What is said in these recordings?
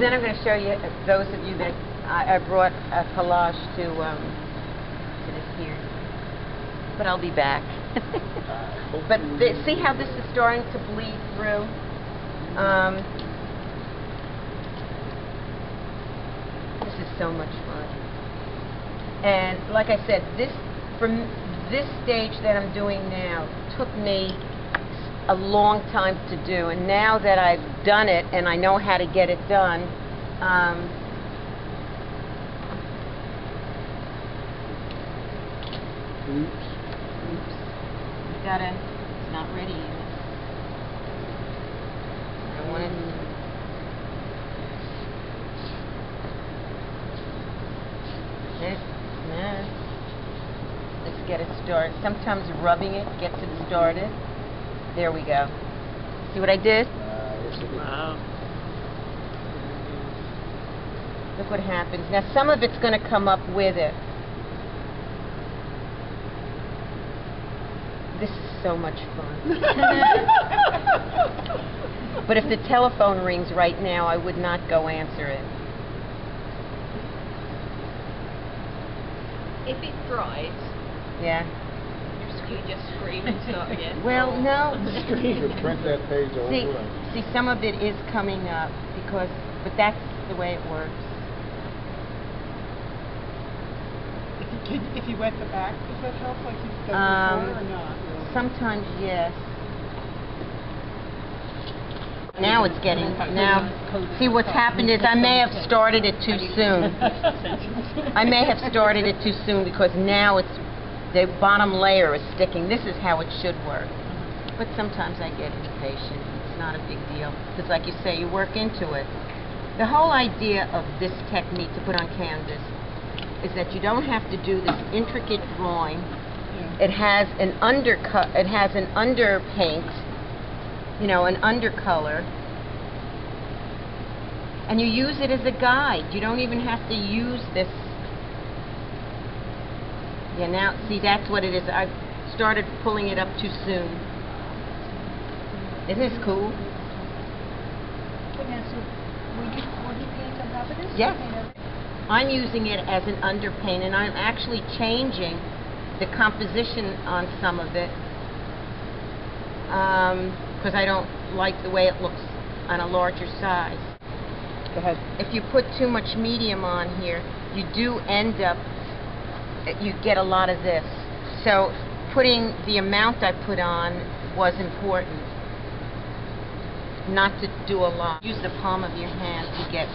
then I'm going to show you, those of you that I brought a collage to this here. But I'll be back. But see how this is starting to bleed through? This is so much fun. And like I said, from this stage that I'm doing now took me a long time to do, and now that I've done it and I know how to get it done, oops. You gotta, it's not ready yet. I want it. Let's get it started. Sometimes rubbing it gets it started. There we go. See what I did? Wow. Look what happens. Now some of it's going to come up with it. This is so much fun. But if the telephone rings right now, I would not go answer it. If it dries, yeah, you just scream and start again. Well, no. You print that page over. See, some of it is coming up because, but that's the way it works. If you wet the back, does that help? Like you've done before or not? Really? Sometimes, yes. Now it's getting, now, see what's happened is I may have started it too soon. I may have started it too soon because now it's, the bottom layer is sticking. This is how it should work. But sometimes I get impatient. It's not a big deal. Because like you say, you work into it. The whole idea of this technique to put on canvas is that you don't have to do this intricate drawing. It has an undercut, it has an underpaint, you know, an undercolor, and you use it as a guide. You don't even have to use this. Yeah, now, see, that's what it is. I started pulling it up too soon. Isn't this cool? Will you paint on top of this? Yes. I'm using it as an underpaint, and I'm actually changing the composition on some of it because I don't like the way it looks on a larger size. Go ahead. If you put too much medium on here, you do end up, you get a lot of this. So putting the amount I put on was important, not to do a lot. Use the palm of your hand to get,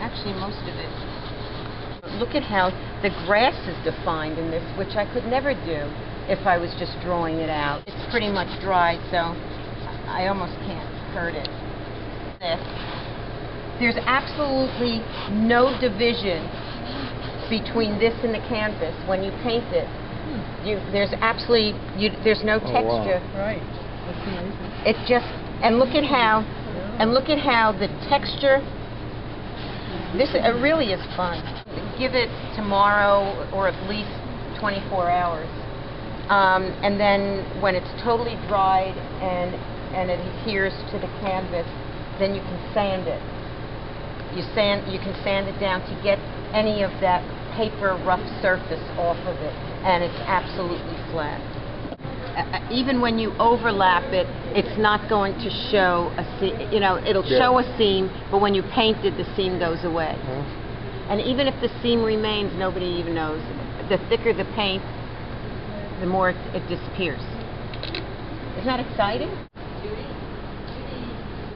actually most of it. Look at how the grass is defined in this, which I could never do if I was just drawing it out. It's pretty much dry, so I almost can't hurt it. There's absolutely no division between this and the canvas when you paint it. There's absolutely, there's no texture. Wow. Right. That's amazing. It just, and look at how the texture, this, it really is fun. Give it tomorrow or at least 24 hours. And then when it's totally dried and it adheres to the canvas, then you can sand it. You can sand it down to get any of that paper rough surface off of it, and it's absolutely flat. Even when you overlap it, it's not going to show a seam. You know, it'll show a seam, but when you paint it, the seam goes away. And even if the seam remains, nobody even knows. The thicker the paint, the more it disappears. Isn't that exciting?